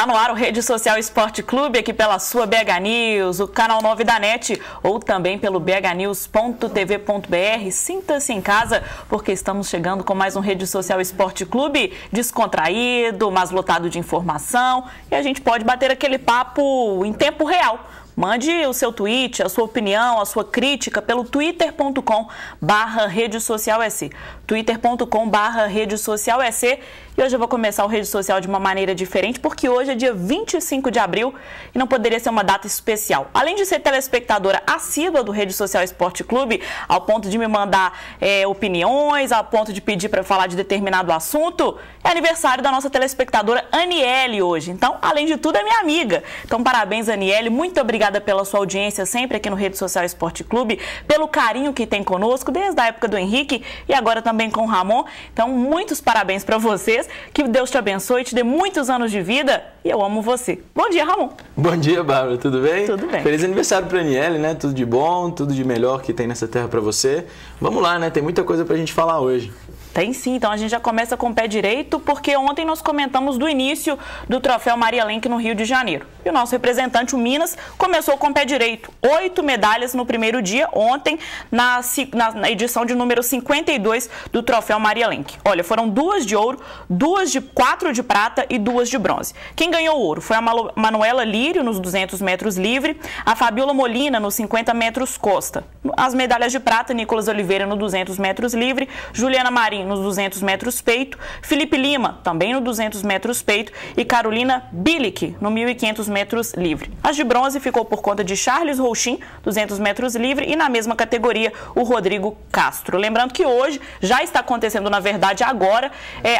no ar o Rede Social Esporte Clube, aqui pela sua BH News, o canal 9 da NET, ou também pelo bhnews.tv.br. Sinta-se em casa, porque estamos chegando com mais um Rede Social Esporte Clube descontraído, mas lotado de informação, e a gente pode bater aquele papo em tempo real. Mande o seu tweet, a sua opinião, a sua crítica pelo twitter.com/redesocialec, twitter.com/redesocialec. E hoje eu vou começar o Rede Social de uma maneira diferente, porque hoje é dia 25 de abril e não poderia ser uma data especial. Além de ser telespectadora assídua do Rede Social Esporte Clube, ao ponto de me mandar opiniões, ao ponto de pedir para falar de determinado assunto, é aniversário da nossa telespectadora Aniele hoje. Então, além de tudo, é minha amiga. Então, parabéns, Aniele. Muito obrigada pela sua audiência sempre aqui no Rede Social Esporte Clube, pelo carinho que tem conosco desde a época do Henrique e agora também com o Ramon. Então, muitos parabéns para vocês. Que Deus te abençoe, te dê muitos anos de vida e eu amo você. Bom dia, Ramon. Bom dia, Bárbara. Tudo bem? Tudo bem. Feliz aniversário para a Aniele, né? Tudo de bom, tudo de melhor que tem nessa terra para você. Vamos lá, né? Tem muita coisa para a gente falar hoje. Tem sim, então a gente já começa com o pé direito, porque ontem nós comentamos do início do Troféu Maria Lenk no Rio de Janeiro. E o nosso representante, o Minas, começou com o pé direito. 8 medalhas no primeiro dia, ontem, na edição de número 52 do Troféu Maria Lenk. Olha, foram 2 de ouro, 4 de prata e 2 de bronze. Quem ganhou o ouro foi a Manuela Lírio nos 200 metros livre, a Fabiola Molina nos 50 metros costa. As medalhas de prata, Nicolas Oliveira no 200 metros livre, Juliana Marim nos 200 metros peito, Felipe Lima também no 200 metros peito e Carolina Bilic no 1.500 metros livre. As de bronze ficou por conta de Charles Rouchin, 200 metros livre, e na mesma categoria o Rodrigo Castro. Lembrando que hoje já está acontecendo, na verdade agora,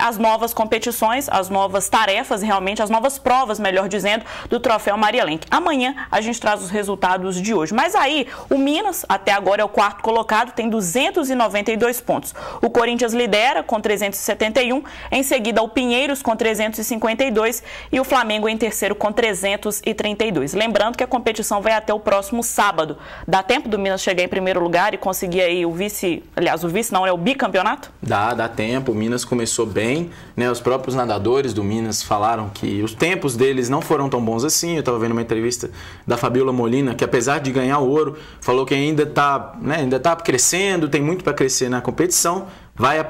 as novas competições, as novas tarefas, realmente as novas provas, melhor dizendo, do Troféu Maria Lenk. Amanhã a gente traz os resultados de hoje. Mas aí o Minas, até agora é o 4º colocado, tem 292 pontos. O Corinthians lidera com 371, em seguida o Pinheiros com 352 e o Flamengo em terceiro com 332. Lembrando que a competição vai até o próximo sábado. Dá tempo do Minas chegar em primeiro lugar e conseguir aí o vice, aliás, o vice não, é o bicampeonato? Dá tempo. O Minas começou bem, né? Os próprios nadadores do Minas falaram que os tempos deles não foram tão bons assim. Eu estava vendo uma entrevista da Fabiola Molina, que apesar de ganhar o ouro, falou que ainda está crescendo, tem muito para crescer na competição.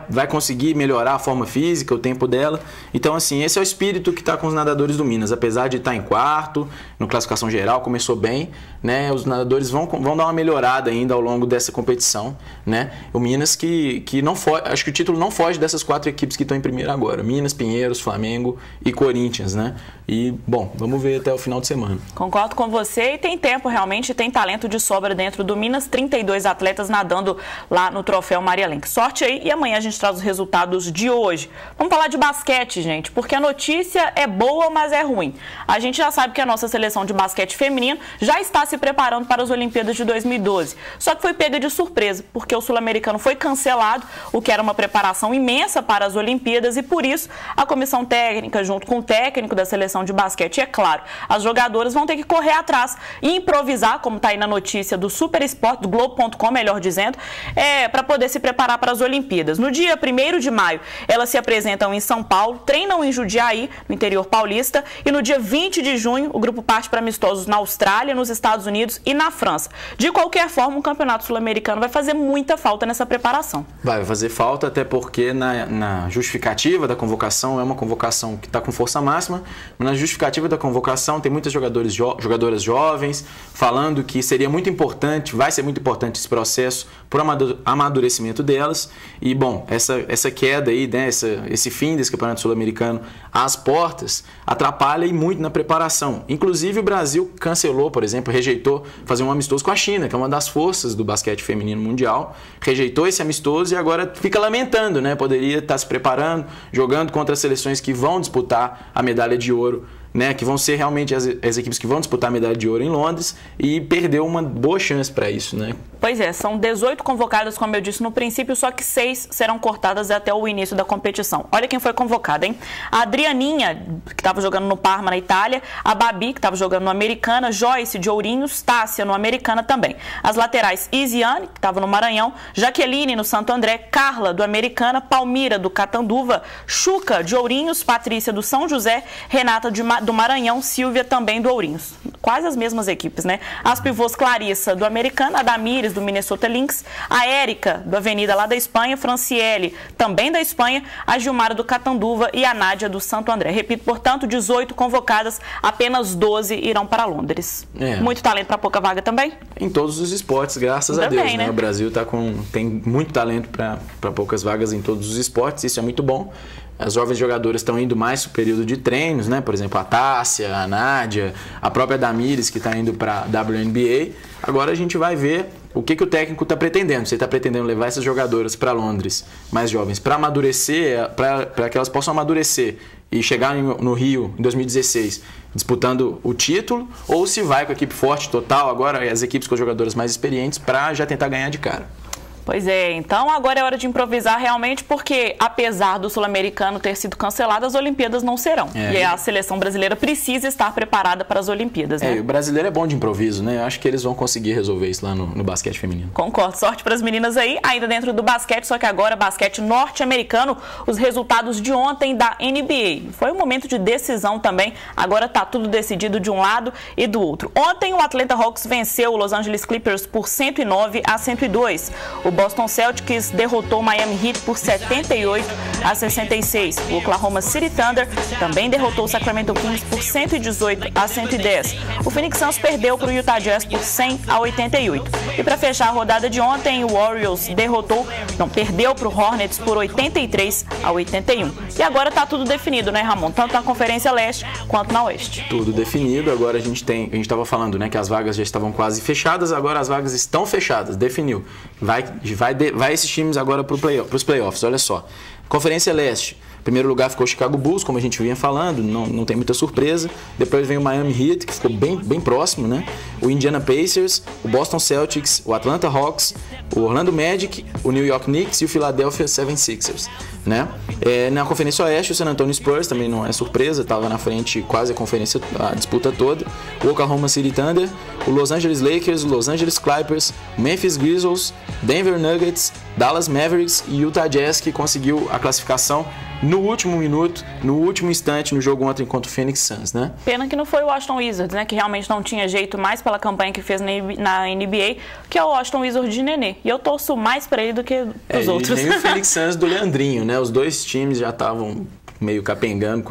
Vai conseguir melhorar a forma física, o tempo dela. Então, assim, esse é o espírito que está com os nadadores do Minas. Apesar de estar em 4º, no classificação geral, começou bem, né? Os nadadores vão dar uma melhorada ainda ao longo dessa competição, né? O Minas que não foge, acho que o título não foge dessas 4 equipes que estão em primeiro agora. Minas, Pinheiros, Flamengo e Corinthians, né? E, bom, vamos ver até o final de semana. Concordo com você, e tem tempo realmente, tem talento de sobra dentro do Minas. 32 atletas nadando lá no Troféu Maria Lenk. Sorte aí, e amanhã a gente traz os resultados de hoje. Vamos falar de basquete, gente, porque a notícia é boa, mas é ruim. A gente já sabe que a nossa seleção de basquete feminino já está se preparando para as Olimpíadas de 2012. Só que foi pega de surpresa, porque o sul-americano foi cancelado, o que era uma preparação imensa para as Olimpíadas, e por isso a comissão técnica, junto com o técnico da seleção de basquete, é claro, as jogadoras vão ter que correr atrás e improvisar, como está aí na notícia do Super Esporte, do Globo.com, melhor dizendo, para poder se preparar para as Olimpíadas. No dia 1º de maio, elas se apresentam em São Paulo, treinam em Jundiaí, no interior paulista, e no dia 20 de junho, o grupo parte para amistosos na Austrália, nos Estados Unidos e na França. De qualquer forma, o Campeonato Sul-Americano vai fazer muita falta nessa preparação. Vai fazer falta, até porque na justificativa da convocação, é uma convocação que está com força máxima, mas na justificativa da convocação tem muitas jogadoras jovens falando que seria muito importante, vai ser muito importante esse processo para o amadurecimento delas. E, bom, essa queda aí, né, esse fim desse Campeonato Sul-Americano às portas, atrapalha e muito na preparação. Inclusive, o Brasil cancelou, por exemplo, rejeitou fazer um amistoso com a China, que é uma das forças do basquete feminino mundial, rejeitou esse amistoso e agora fica lamentando, né? Poderia estar se preparando, jogando contra as seleções que vão disputar a medalha de ouro, né, que vão ser realmente as equipes que vão disputar a medalha de ouro em Londres, e perdeu uma boa chance para isso, né? Pois é, são 18 convocadas, como eu disse no princípio, só que 6 serão cortadas até o início da competição. Olha quem foi convocada, hein? A Adrianinha, que estava jogando no Parma, na Itália, a Babi, que estava jogando no Americana, Joyce de Ourinhos, Tássia no Americana também. As laterais, Isiane, que estava no Maranhão, Jaqueline no Santo André, Carla do Americana, Palmira do Catanduva, Chuca de Ourinhos, Patrícia do São José, Renata de do Maranhão, Silvia também do Ourinhos. Quase as mesmas equipes, né? As pivôs Clarissa do Americano, a Damires do Minnesota Lynx, a Érica do Avenida lá da Espanha, Franciele também da Espanha, a Gilmara do Catanduva e a Nádia do Santo André. Repito, portanto, 18 convocadas, apenas 12 irão para Londres. Muito talento para pouca vaga também? Em todos os esportes, graças a Deus, né? O Brasil tem muito talento para poucas vagas em todos os esportes, isso é muito bom. As jovens jogadoras estão indo mais para o período de treinos, né? Por exemplo, a Tássia, a Nádia, a própria Damires, que está indo para a WNBA. Agora a gente vai ver o que o técnico está pretendendo. Se ele está pretendendo levar essas jogadoras para Londres, mais jovens, para amadurecer, para que elas possam amadurecer e chegar no Rio em 2016 disputando o título, ou se vai com a equipe forte total, agora as equipes com as jogadoras mais experientes, para já tentar ganhar de cara. Pois é, então agora é hora de improvisar realmente, porque apesar do Sul-Americano ter sido cancelado, as Olimpíadas não serão. E a seleção brasileira precisa estar preparada para as Olimpíadas, né? O brasileiro é bom de improviso, né? Eu acho que eles vão conseguir resolver isso lá no basquete feminino. Concordo. Sorte para as meninas aí, ainda dentro do basquete, só que agora basquete norte-americano, os resultados de ontem da NBA. Foi um momento de decisão também, agora está tudo decidido de um lado e do outro. Ontem o Atlanta Hawks venceu o Los Angeles Clippers por 109-102. O Boston Celtics derrotou o Miami Heat por 78-66. O Oklahoma City Thunder também derrotou o Sacramento Kings por 118-110. O Phoenix Suns perdeu para o Utah Jazz por 100-88. E para fechar a rodada de ontem, o Warriors perdeu para o Hornets por 83-81. E agora está tudo definido, né, Ramon? Tanto na Conferência Leste quanto na Oeste. Tudo definido. Agora a gente estava falando, né, que as vagas já estavam quase fechadas, agora as vagas estão fechadas, definiu. Vai esses times agora para os playoffs, olha só. Conferência Leste, em primeiro lugar ficou o Chicago Bulls, como a gente vinha falando, não tem muita surpresa. Depois vem o Miami Heat, que ficou bem próximo, né? O Indiana Pacers, o Boston Celtics, o Atlanta Hawks, o Orlando Magic, o New York Knicks e o Philadelphia 76ers, né? Na Conferência Oeste, o San Antonio Spurs também não é surpresa, estava na frente quase a disputa toda. O Oklahoma City Thunder, o Los Angeles Lakers, o Los Angeles Clippers, o Memphis Grizzlies, Denver Nuggets, Dallas Mavericks e Utah Jazz, que conseguiu a classificação no último minuto, no último instante no jogo ontem contra o Phoenix Suns, né? Pena que não foi o Washington Wizards, né? Que realmente não tinha jeito mais pela campanha que fez na NBA, que é o Washington Wizards de Nenê. E eu torço mais para ele do que os outros. E nem o Phoenix Suns do Leandrinho, né? Os dois times já estavam meio capengando,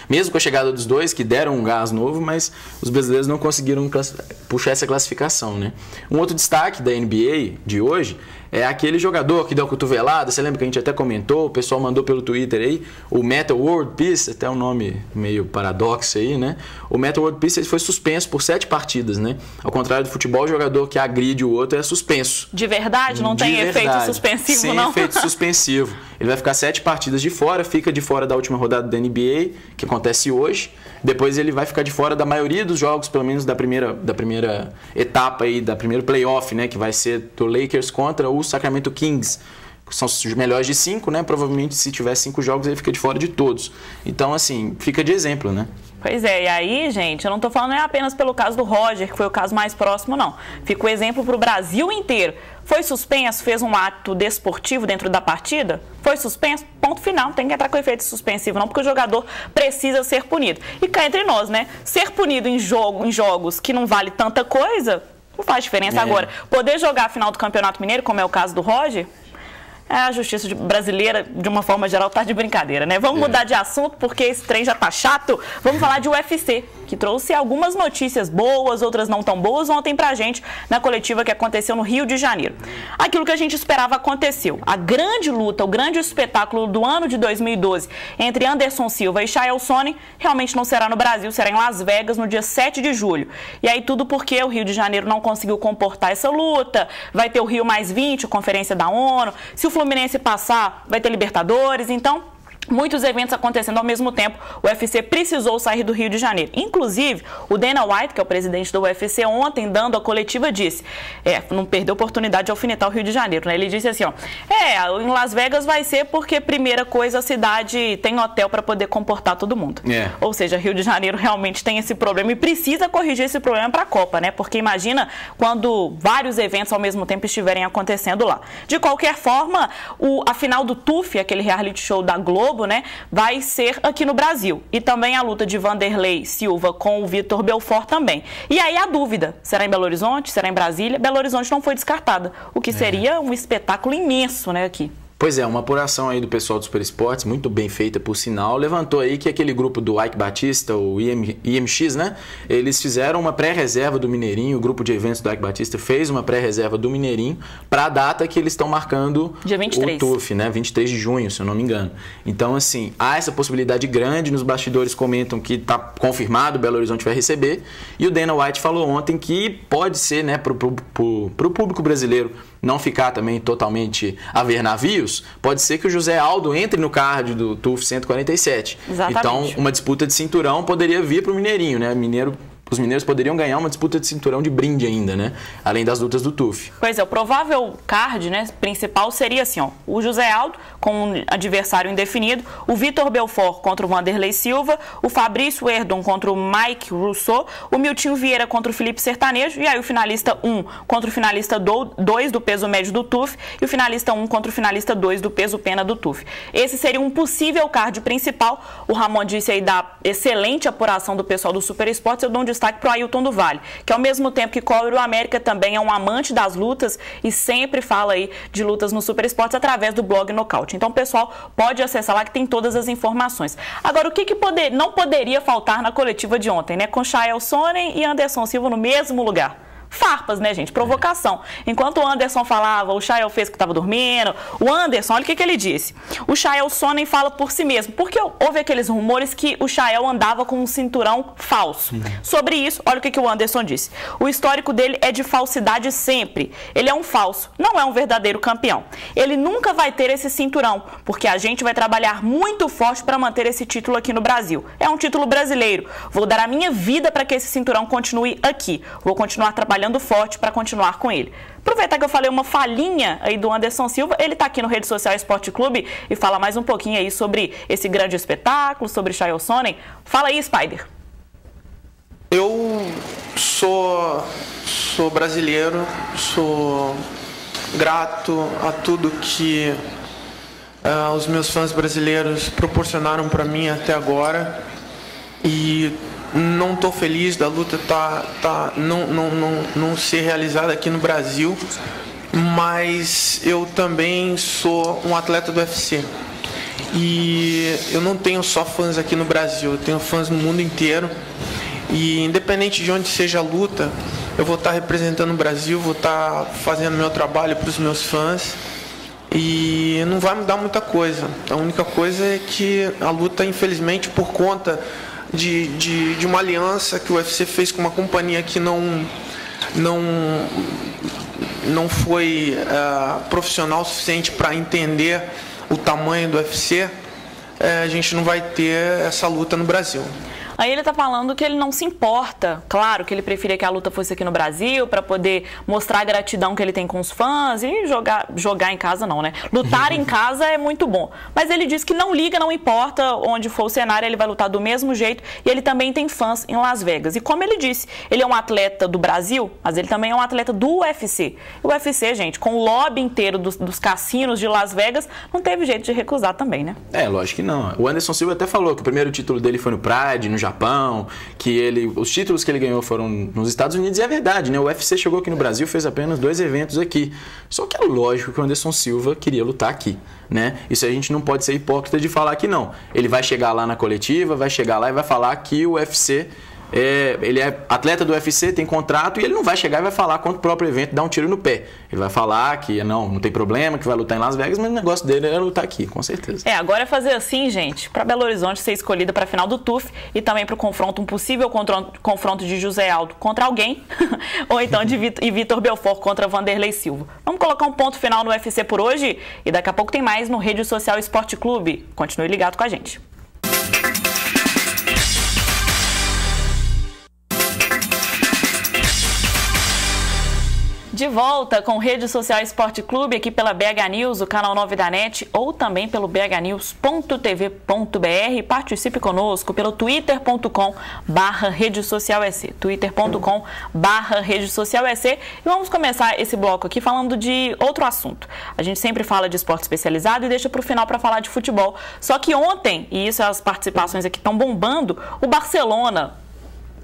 mesmo com a chegada dos dois, que deram um gás novo, mas os brasileiros não conseguiram puxar essa classificação, né? Um outro destaque da NBA de hoje é aquele jogador que deu a cotovelada, você lembra que a gente até comentou, o pessoal mandou pelo Twitter aí, o Metal World Peace, até um nome meio paradoxo aí, né? O Metal World Peace foi suspenso por 7 partidas, né? Ao contrário do futebol, o jogador que agride o outro é suspenso. De verdade? Não tem efeito suspensivo, não? Sem efeito suspensivo. Ele vai ficar 7 partidas de fora, fica de fora da última rodada da NBA, que acontece hoje. Depois ele vai ficar de fora da maioria dos jogos, pelo menos da primeira etapa aí, da primeira playoff, né? Que vai ser do Lakers contra o Sacramento Kings. São os melhores de 5, né? Provavelmente se tiver 5 jogos ele fica de fora de todos. Então, assim, fica de exemplo, né? Pois é, e aí, gente, eu não tô falando apenas pelo caso do Roger, que foi o caso mais próximo, não. Fica o exemplo pro Brasil inteiro. Foi suspenso, fez um ato desportivo dentro da partida? Foi suspenso? Ponto final. Não tem que entrar com efeito suspensivo, não, porque o jogador precisa ser punido. E cá entre nós, né? Ser punido em jogos que não vale tanta coisa, não faz diferença. Agora, poder jogar a final do Campeonato Mineiro, como é o caso do Roger, a justiça brasileira, de uma forma geral, tá de brincadeira, né? Vamos mudar de assunto, porque esse trem já tá chato. Vamos falar de UFC, que trouxe algumas notícias boas, outras não tão boas, ontem pra gente, na coletiva que aconteceu no Rio de Janeiro. Aquilo que a gente esperava aconteceu. A grande luta, o grande espetáculo do ano de 2012 entre Anderson Silva e Chael Sonnen realmente não será no Brasil, será em Las Vegas no dia 7 de julho. E aí tudo porque o Rio de Janeiro não conseguiu comportar essa luta, vai ter o Rio +20, Conferência da ONU, se o Fluminense passar, vai ter Libertadores, então muitos eventos acontecendo ao mesmo tempo, o UFC precisou sair do Rio de Janeiro. Inclusive, o Dana White, que é o presidente do UFC, ontem, dando a coletiva, disse, não perdeu a oportunidade de alfinetar o Rio de Janeiro, né? Ele disse assim, em Las Vegas vai ser porque, primeira coisa, a cidade tem hotel para poder comportar todo mundo. Ou seja, Rio de Janeiro realmente tem esse problema e precisa corrigir esse problema para a Copa, né? Porque imagina quando vários eventos ao mesmo tempo estiverem acontecendo lá. De qualquer forma, a final do TUF, aquele reality show da Globo, Globo, né, vai ser aqui no Brasil. E também a luta de Vanderlei Silva com o Vitor Belfort também. E aí a dúvida, será em Belo Horizonte, será em Brasília? Belo Horizonte não foi descartada, o que seria um espetáculo imenso, né, aqui. Pois é, uma apuração aí do pessoal do Super Esportes, muito bem feita por sinal, levantou aí que aquele grupo do Ike Batista, o IMX, né? Eles fizeram uma pré-reserva do Mineirinho, o grupo de eventos do Ike Batista fez uma pré-reserva do Mineirinho para a data que eles estão marcando dia 23. O TUF, né? 23 de junho, se eu não me engano. Então, assim, há essa possibilidade grande, nos bastidores comentam que está confirmado, Belo Horizonte vai receber, e o Dana White falou ontem que pode ser, né, pro público brasileiro não ficar também totalmente a ver navios, pode ser que o José Aldo entre no card do TUF 147. Exatamente. Então, uma disputa de cinturão poderia vir para o Mineirinho, né? Os mineiros poderiam ganhar uma disputa de cinturão de brinde ainda, né? Além das lutas do TUF. Pois é, o provável card, né, principal seria assim, ó, o José Aldo com um adversário indefinido, o Vitor Belfort contra o Vanderlei Silva, o Fabrício Verdun contra o Mike Rousseau, o Miltinho Vieira contra o Felipe Sertanejo, e aí o finalista 1 contra o finalista 2 do peso médio do TUF e o finalista 1 contra o finalista 2 do peso pena do TUF. Esse seria um possível card principal. O Ramon disse aí da excelente apuração do pessoal do Super Esportes. Eu dou um destaque para o Ailton do Vale, que ao mesmo tempo que cobre o América também é um amante das lutas e sempre fala aí de lutas no Super Esportes através do blog Nocaute. Então o pessoal pode acessar lá que tem todas as informações. Agora, o que não poderia faltar na coletiva de ontem, né? Com Chael Sonnen e Anderson Silva no mesmo lugar. Farpas, né, gente? Provocação. Enquanto o Anderson falava, o Chael fez que estava dormindo. O Anderson, olha o que ele disse. O Chael Sonnen fala por si mesmo. Porque houve aqueles rumores que o Chael andava com um cinturão falso. Sobre isso, olha o que o Anderson disse. O histórico dele é de falsidade sempre. Ele é um falso, não é um verdadeiro campeão. Ele nunca vai ter esse cinturão, porque a gente vai trabalhar muito forte para manter esse título aqui no Brasil. É um título brasileiro. Vou dar a minha vida para que esse cinturão continue aqui. Vou continuar trabalhando forte para continuar com ele. Aproveitar que eu falei uma falhinha aí do Anderson Silva, ele está aqui no Rede Social Esporte Clube e fala mais um pouquinho aí sobre esse grande espetáculo, sobre Chael Sonnen. Fala aí, Spider. Eu sou brasileiro, sou grato a tudo que os meus fãs brasileiros proporcionaram para mim até agora e não estou feliz da luta não ser realizada aqui no Brasil, mas eu também sou um atleta do UFC. E eu não tenho só fãs aqui no Brasil, eu tenho fãs no mundo inteiro. E independente de onde seja a luta, eu vou estar representando o Brasil, vou estar fazendo meu trabalho para os meus fãs. E não vai mudar muita coisa. A única coisa é que a luta, infelizmente, por conta de uma aliança que o UFC fez com uma companhia que não foi profissional o suficiente para entender o tamanho do UFC, a gente não vai ter essa luta no Brasil. Aí ele tá falando que ele não se importa, claro que ele preferia que a luta fosse aqui no Brasil para poder mostrar a gratidão que ele tem com os fãs e jogar em casa não, né? Lutar em casa é muito bom, mas ele diz que não liga, não importa onde for o cenário, ele vai lutar do mesmo jeito e ele também tem fãs em Las Vegas. E como ele disse, ele é um atleta do Brasil, mas ele também é um atleta do UFC. O UFC, gente, com o lobby inteiro dos cassinos de Las Vegas, não teve jeito de recusar também, né? É, lógico que não. O Anderson Silva até falou que o primeiro título dele foi no Pride, no Japão, que os títulos que ele ganhou foram nos Estados Unidos, e é verdade, né? O UFC chegou aqui no Brasil, fez apenas 2 eventos aqui. Só que é lógico que o Anderson Silva queria lutar aqui, né? Isso a gente não pode ser hipócrita de falar que não. Ele vai chegar lá na coletiva, vai chegar lá e vai falar que o UFC... ele é atleta do UFC, tem contrato, e ele não vai chegar e vai falar contra o próprio evento, dar um tiro no pé. Ele vai falar que não tem problema, que vai lutar em Las Vegas, mas o negócio dele é lutar aqui, com certeza. Agora é fazer assim, gente, para Belo Horizonte ser escolhida para a final do TUF e também para o confronto, um possível confronto de José Aldo contra alguém, ou então de Vitor Belfort contra Vanderlei Silva. Vamos colocar um ponto final no UFC por hoje e daqui a pouco tem mais no Rede Social Esporte Clube. Continue ligado com a gente. De volta com Rede Social Esporte Clube, aqui pela BH News, o canal 9 da NET, ou também pelo bhnews.tv.br. Participe conosco pelo twitter.com/redesocialec, twitter.com/redesocialec. E vamos começar esse bloco aqui falando de outro assunto. A gente sempre fala de esporte especializado e deixa para o final para falar de futebol. Só que ontem, e isso as participações aqui estão bombando, o Barcelona,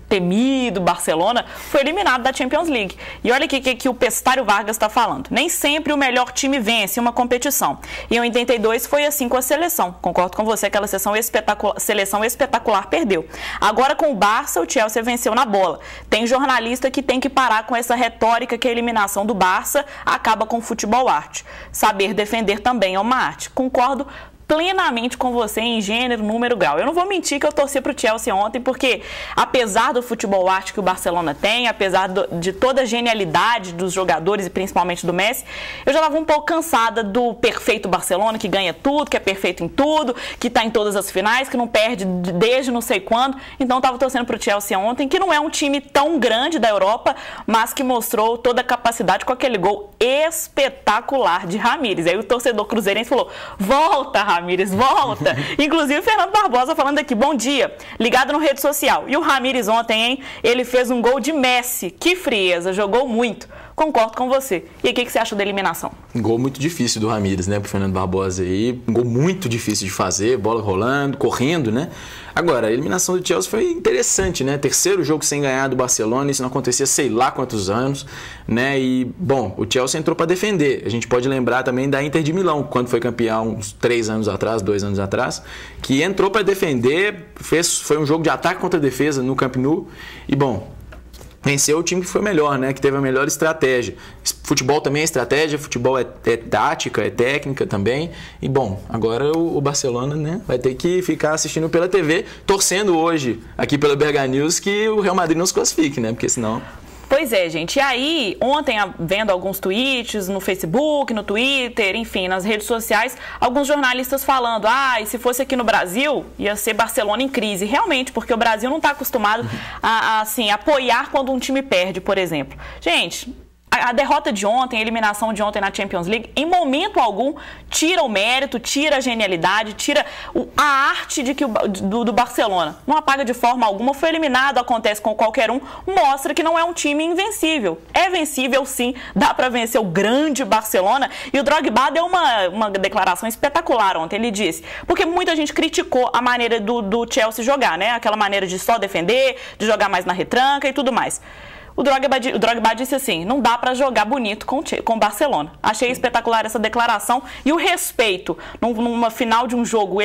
temido Barcelona, foi eliminado da Champions League. E olha o que o Pestário Vargas está falando. Nem sempre o melhor time vence uma competição. E em 82 foi assim com a seleção. Concordo com você, aquela seleção espetacular perdeu. Agora com o Barça, o Chelsea venceu na bola. Tem jornalista que tem que parar com essa retórica que a eliminação do Barça acaba com o futebol arte. Saber defender também é uma arte. Concordo plenamente com você em gênero, número, grau. Eu não vou mentir que eu torci para o Chelsea ontem, porque apesar do futebol arte que o Barcelona tem, apesar de toda a genialidade dos jogadores e principalmente do Messi, eu já estava um pouco cansada do perfeito Barcelona, que ganha tudo, que é perfeito em tudo, que está em todas as finais, que não perde desde não sei quando. Então eu estava torcendo para o Chelsea ontem, que não é um time tão grande da Europa, mas que mostrou toda a capacidade com aquele gol espetacular de Ramires. Aí o torcedor cruzeirense falou: volta, Ramires, volta. Inclusive o Fernando Barbosa falando aqui: bom dia, ligado no rede social. E o Ramires ontem, hein? Ele fez um gol de Messi. Que frieza, jogou muito. Concordo com você. E o que você acha da eliminação? Um gol muito difícil do Ramires, né, pro Fernando Barbosa aí. Um gol muito difícil de fazer, bola rolando, correndo, né? Agora, a eliminação do Chelsea foi interessante, né? Terceiro jogo sem ganhar do Barcelona, isso não acontecia sei lá quantos anos, né? E, bom, o Chelsea entrou para defender. A gente pode lembrar também da Inter de Milão, quando foi campeão uns 2 anos atrás, que entrou para defender, foi um jogo de ataque contra defesa no Camp Nou. E, bom, venceu o time que foi melhor, né? Que teve a melhor estratégia. Futebol também é estratégia, futebol é tática, é técnica também. E bom, agora o Barcelona, né, vai ter que ficar assistindo pela TV, torcendo hoje aqui pela BH News que o Real Madrid não se classifique, né? Porque senão... Pois é, gente. E aí, ontem, vendo alguns tweets no Facebook, no Twitter, enfim, nas redes sociais, alguns jornalistas falando: e se fosse aqui no Brasil, ia ser Barcelona em crise. Realmente, porque o Brasil não está acostumado a apoiar quando um time perde, por exemplo. Gente, a derrota de ontem, a eliminação de ontem na Champions League, em momento algum, tira o mérito, tira a genialidade, tira a arte do Barcelona. Não apaga de forma alguma, foi eliminado, acontece com qualquer um, mostra que não é um time invencível. É vencível sim, dá para vencer o grande Barcelona. E o Drogba deu uma declaração espetacular ontem, ele disse, porque muita gente criticou a maneira do Chelsea jogar, né? Aquela maneira de só defender, de jogar mais na retranca e tudo mais. O Drogba disse assim: não dá para jogar bonito com o Barcelona. Achei espetacular essa declaração e o respeito numa final de um jogo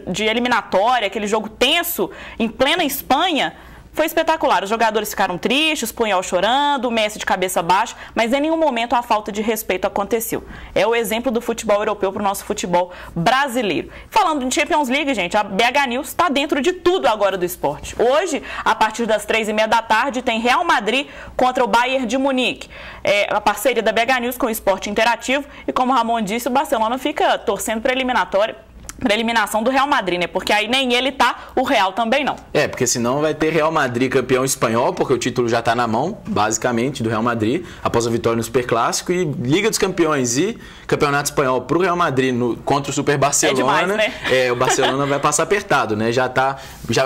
de eliminatória, aquele jogo tenso, em plena Espanha. Foi espetacular. Os jogadores ficaram tristes, o Puyol chorando, o Messi de cabeça baixa, mas em nenhum momento a falta de respeito aconteceu. É o exemplo do futebol europeu para o nosso futebol brasileiro. Falando em Champions League, gente, a BH News está dentro de tudo agora do esporte. Hoje, a partir das 3h30 da tarde, tem Real Madrid contra o Bayern de Munique. É a parceria da BH News com o Esporte Interativo. E como o Ramon disse, o Barcelona fica torcendo para a eliminação do Real Madrid, né? Porque aí nem ele tá, o Real também não. Porque senão vai ter Real Madrid campeão espanhol, porque o título já tá na mão, basicamente, do Real Madrid, após a vitória no Superclássico, e Liga dos Campeões e Campeonato Espanhol pro Real Madrid contra o Super Barcelona. É demais, né? O Barcelona vai passar apertado, né?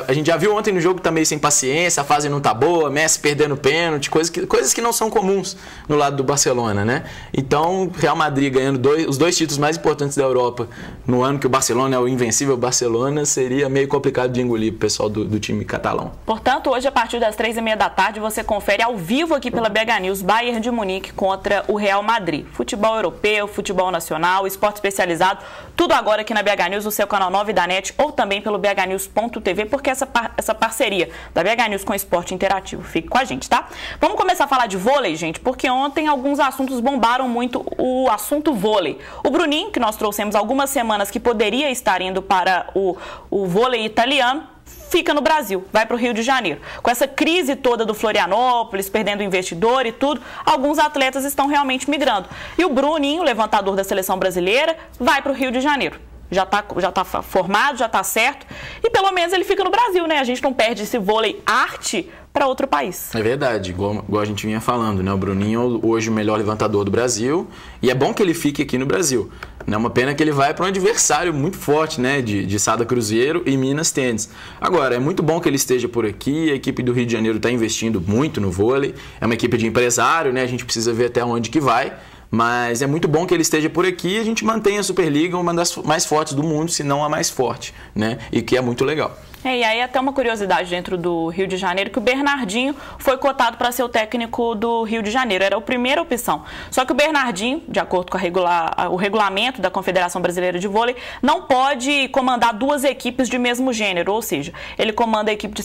A gente já viu ontem no jogo que tá meio sem paciência, a fase não tá boa, Messi perdendo pênalti, coisas que não são comuns no lado do Barcelona, né? Então, Real Madrid ganhando os 2 títulos mais importantes da Europa no ano que o Barcelona é o invencível Barcelona, seria meio complicado de engolir pro pessoal do time catalão. Portanto, hoje, a partir das 3h30 da tarde, você confere ao vivo aqui pela BH News, Bayern de Munique contra o Real Madrid. Futebol europeu, futebol nacional, esporte especializado, tudo agora aqui na BH News, no seu canal 9 da NET, ou também pelo bhnews.tv, porque essa parceria da BH News com o Esporte Interativo. Fique com a gente, tá? Vamos começar a falar de vôlei, gente, porque ontem alguns assuntos bombaram muito o assunto vôlei. O Bruninho, que nós trouxemos algumas semanas, que poderia estar indo para o vôlei italiano, fica no Brasil, vai para o Rio de Janeiro. Com essa crise toda do Florianópolis, perdendo investidor e tudo, alguns atletas estão realmente migrando. E o Bruninho, levantador da seleção brasileira, vai para o Rio de Janeiro. Já tá formado, já tá certo. E pelo menos ele fica no Brasil, né? A gente não perde esse vôlei arte para outro país. É verdade, igual a gente vinha falando, né? O Bruninho hoje o melhor levantador do Brasil e é bom que ele fique aqui no Brasil. É uma pena que ele vai para um adversário muito forte, né? De Sada Cruzeiro e Minas Tênis. Agora, é muito bom que ele esteja por aqui, a equipe do Rio de Janeiro está investindo muito no vôlei, é uma equipe de empresário, né? A gente precisa ver até onde que vai. Mas é muito bom que ele esteja por aqui e a gente mantenha a Superliga uma das mais fortes do mundo, se não a mais forte, né? E que é muito legal. E aí até uma curiosidade dentro do Rio de Janeiro, que o Bernardinho foi cotado para ser o técnico do Rio de Janeiro, era a primeira opção. Só que o Bernardinho, de acordo com o regulamento da Confederação Brasileira de Vôlei, não pode comandar duas equipes de mesmo gênero, ou seja, ele comanda a equipe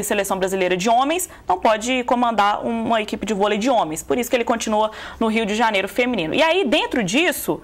Seleção Brasileira de Homens, não pode comandar uma equipe de vôlei de homens, por isso que ele continua no Rio de Janeiro feminino. E aí dentro disso,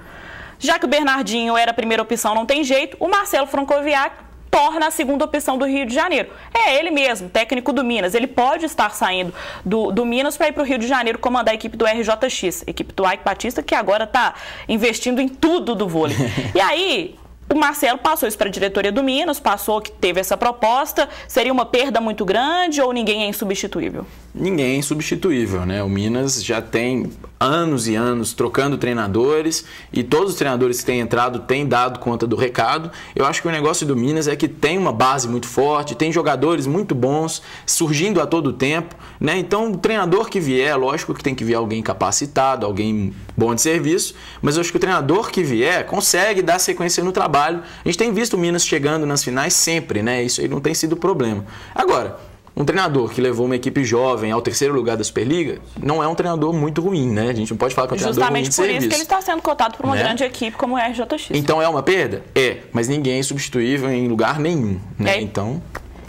já que o Bernardinho era a primeira opção, não tem jeito, o Marcelo Francoviac torna a segunda opção do Rio de Janeiro. É ele mesmo, técnico do Minas. Ele pode estar saindo do Minas para ir para o Rio de Janeiro comandar a equipe do RJX, equipe do Ike Batista, que agora está investindo em tudo do vôlei. E aí, o Marcelo passou isso para a diretoria do Minas, passou que teve essa proposta. Seria uma perda muito grande ou ninguém é insubstituível? Ninguém é insubstituível, né? O Minas já tem anos e anos trocando treinadores e todos os treinadores que têm entrado têm dado conta do recado. Eu acho que o negócio do Minas é que tem uma base muito forte, tem jogadores muito bons surgindo a todo tempo, né? Então, o treinador que vier, lógico que tem que vir alguém capacitado, alguém bom de serviço, mas eu acho que o treinador que vier consegue dar sequência no trabalho. A gente tem visto o Minas chegando nas finais sempre, né? Isso aí não tem sido problema. Agora, um treinador que levou uma equipe jovem ao terceiro lugar da Superliga não é um treinador muito ruim, né? A gente não pode falar que é um treinador ruim de serviço. Justamente por isso que ele está sendo cotado por uma grande equipe como o RJX. Então é uma perda? É, mas ninguém é substituível em lugar nenhum, né? Então...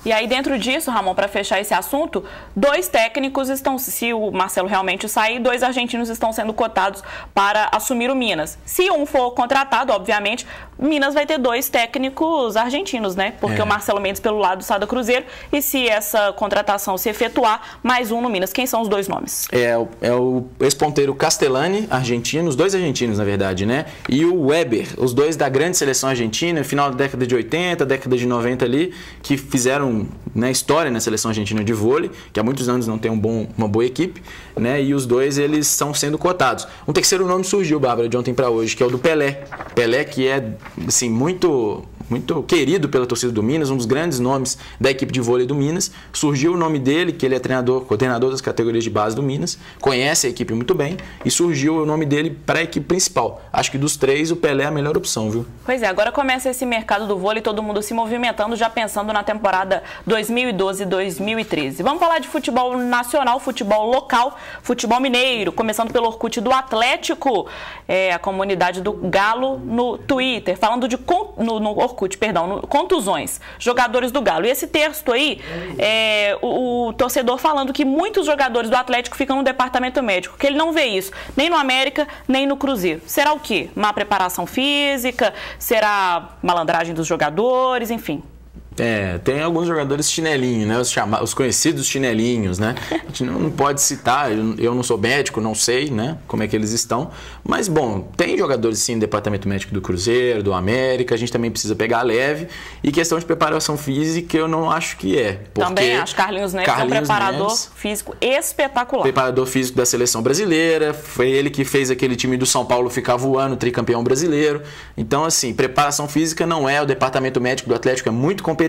E aí, dentro disso, Ramon, para fechar esse assunto, dois técnicos estão, se o Marcelo realmente sair, dois argentinos estão sendo cotados para assumir o Minas. Se um for contratado, obviamente, o Minas vai ter dois técnicos argentinos, né? Porque o Marcelo Mendes pelo lado do Sada Cruzeiro, e se essa contratação se efetuar, mais um no Minas. Quem são os dois nomes? É o ex-ponteiro Castellani, argentino, os dois argentinos, na verdade, né? E o Weber, os dois da grande seleção argentina, final da década de 80, década de 90 ali, que fizeram história na seleção argentina de vôlei, que há muitos anos não tem uma boa equipe, né? E os dois eles estão sendo cotados. Um terceiro nome surgiu, Bárbara, de ontem para hoje, que é o do Pelé. Pelé, que é assim, muito querido pela torcida do Minas, um dos grandes nomes da equipe de vôlei do Minas. Surgiu o nome dele, que ele é coordenador das categorias de base do Minas, conhece a equipe muito bem, e surgiu o nome dele para a equipe principal. Acho que dos três, o Pelé é a melhor opção, viu? Pois é, agora começa esse mercado do vôlei, todo mundo se movimentando, já pensando na temporada 2012-2013. Vamos falar de futebol nacional, futebol local, futebol mineiro, começando pelo Orkut do Atlético, a comunidade do Galo no Twitter, falando de no Orkut, contusões, jogadores do Galo. E esse texto aí, o torcedor falando que muitos jogadores do Atlético ficam no departamento médico, que ele não vê isso, nem no América, nem no Cruzeiro. Será o quê? Má preparação física? Será malandragem dos jogadores? Enfim. Tem alguns jogadores chinelinhos, né? Os conhecidos chinelinhos, né? A gente não pode citar, eu não sou médico, não sei, né? Como é que eles estão. Mas, bom, tem jogadores sim no departamento médico do Cruzeiro, do América, a gente também precisa pegar leve. E questão de preparação física, eu não acho que é. Também acho. Carlinhos Neves é um preparador físico espetacular. Preparador físico da seleção brasileira, foi ele que fez aquele time do São Paulo ficar voando, tricampeão brasileiro. Então, assim, preparação física não é, o departamento médico do Atlético é muito competente.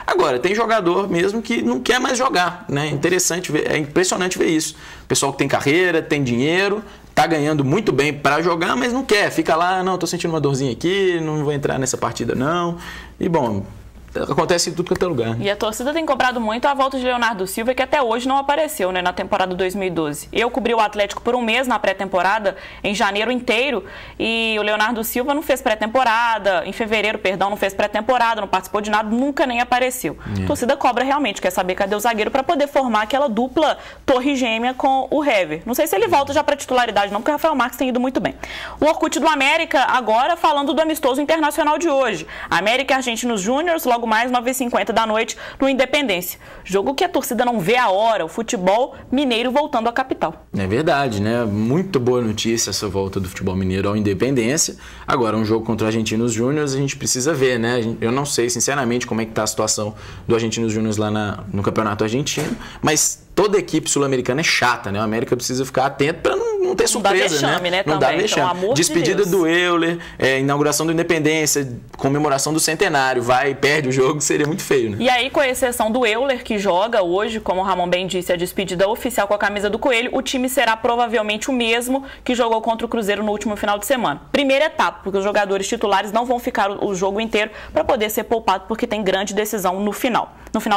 Agora, tem jogador mesmo que não quer mais jogar, né? Interessante ver, é impressionante ver isso. Pessoal que tem carreira, tem dinheiro, tá ganhando muito bem para jogar, mas não quer. Fica lá, não, tô sentindo uma dorzinha aqui, não vou entrar nessa partida não. E bom, acontece em tudo quanto é lugar. E a torcida tem cobrado muito a volta de Leonardo Silva, que até hoje não apareceu, né, na temporada 2012. Eu cobri o Atlético por um mês na pré-temporada, em janeiro inteiro, e o Leonardo Silva não fez pré-temporada, em fevereiro, perdão, não fez pré-temporada, não participou de nada, nunca nem apareceu. A torcida cobra realmente, quer saber cadê o zagueiro para poder formar aquela dupla torre gêmea com o Hever. Não sei se ele volta já para titularidade não, porque o Rafael Marques tem ido muito bem. O Orkut do América, agora falando do amistoso internacional de hoje. América e Argentinos Júniors, logo mais 9h50 da noite no Independência. Jogo que a torcida não vê a hora, o futebol mineiro voltando à capital. É verdade, né? Muito boa notícia essa volta do futebol mineiro ao Independência. Agora, um jogo contra o Argentinos Júnior, a gente precisa ver, né? Eu não sei, sinceramente, como é que tá a situação do Argentinos Júnior lá no Campeonato Argentino, mas toda equipe sul-americana é chata, né? O América precisa ficar atento para não ter surpresa, não dá vexame, né? Não dá vexame. Então, Despedida de do Euler, inauguração do Independência, comemoração do centenário, vai e perde o jogo, seria muito feio, né? E aí, com exceção do Euler, que joga hoje, como o Ramon bem disse, a despedida oficial com a camisa do Coelho, o time será provavelmente o mesmo que jogou contra o Cruzeiro no último final de semana. Primeira etapa, porque os jogadores titulares não vão ficar o jogo inteiro para poder ser poupado, porque tem grande decisão no final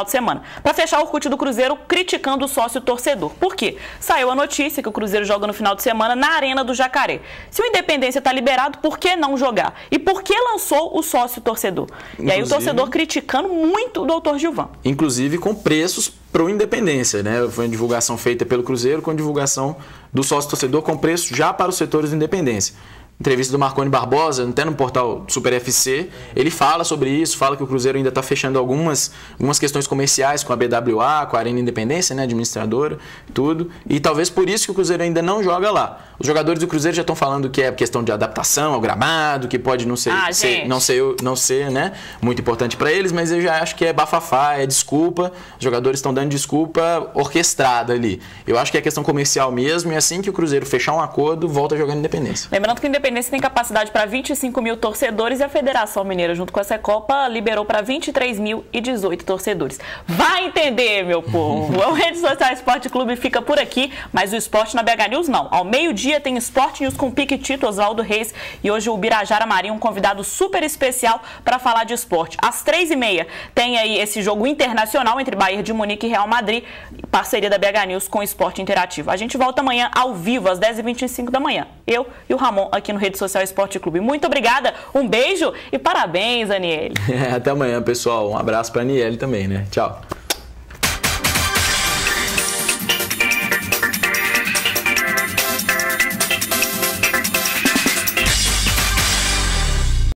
de semana. Para fechar, o Orkut do Cruzeiro criticando o sócio torcedor. Por quê? Saiu a notícia que o Cruzeiro joga no final de semana na Arena do Jacaré. Se o Independência está liberado, por que não jogar? E por que lançou o sócio torcedor? E aí o torcedor criticando muito o doutor Gilvan. Inclusive com preços pro Independência, né? Foi uma divulgação feita pelo Cruzeiro com divulgação do sócio torcedor com preço já para os setores do Independência. Entrevista do Marconi Barbosa, até no portal Super FC, ele fala sobre isso, fala que o Cruzeiro ainda está fechando algumas questões comerciais com a BWA, com a Arena Independência, né, administradora, tudo, e talvez por isso que o Cruzeiro ainda não joga lá. Os jogadores do Cruzeiro já estão falando que é questão de adaptação ao gramado, que pode não ser, não ser, né, muito importante para eles, mas eu já acho que é bafafá, é desculpa, os jogadores estão dando desculpa orquestrada ali. Eu acho que é questão comercial mesmo, e assim que o Cruzeiro fechar um acordo, volta jogando Independência. Lembrando que o Independência tem capacidade para 25 mil torcedores e a Federação Mineira, junto com essa Copa, liberou para 23.018 torcedores. Vai entender, meu povo! O Rede Social Esporte Clube fica por aqui, mas o esporte na BH News não. Ao meio-dia tem Esporte News com Piquetito, Oswaldo Reis e hoje o Birajara Marinho, um convidado super especial para falar de esporte. Às 3h30 tem aí esse jogo internacional entre Bayern de Munique e Real Madrid, parceria da BH News com o Esporte Interativo. A gente volta amanhã ao vivo, às 10h25 da manhã. Eu e o Ramon aqui no Rede Social Esporte Clube. Muito obrigada, um beijo e parabéns, Aniele. Até amanhã, pessoal. Um abraço para a Aniele também, né? Tchau.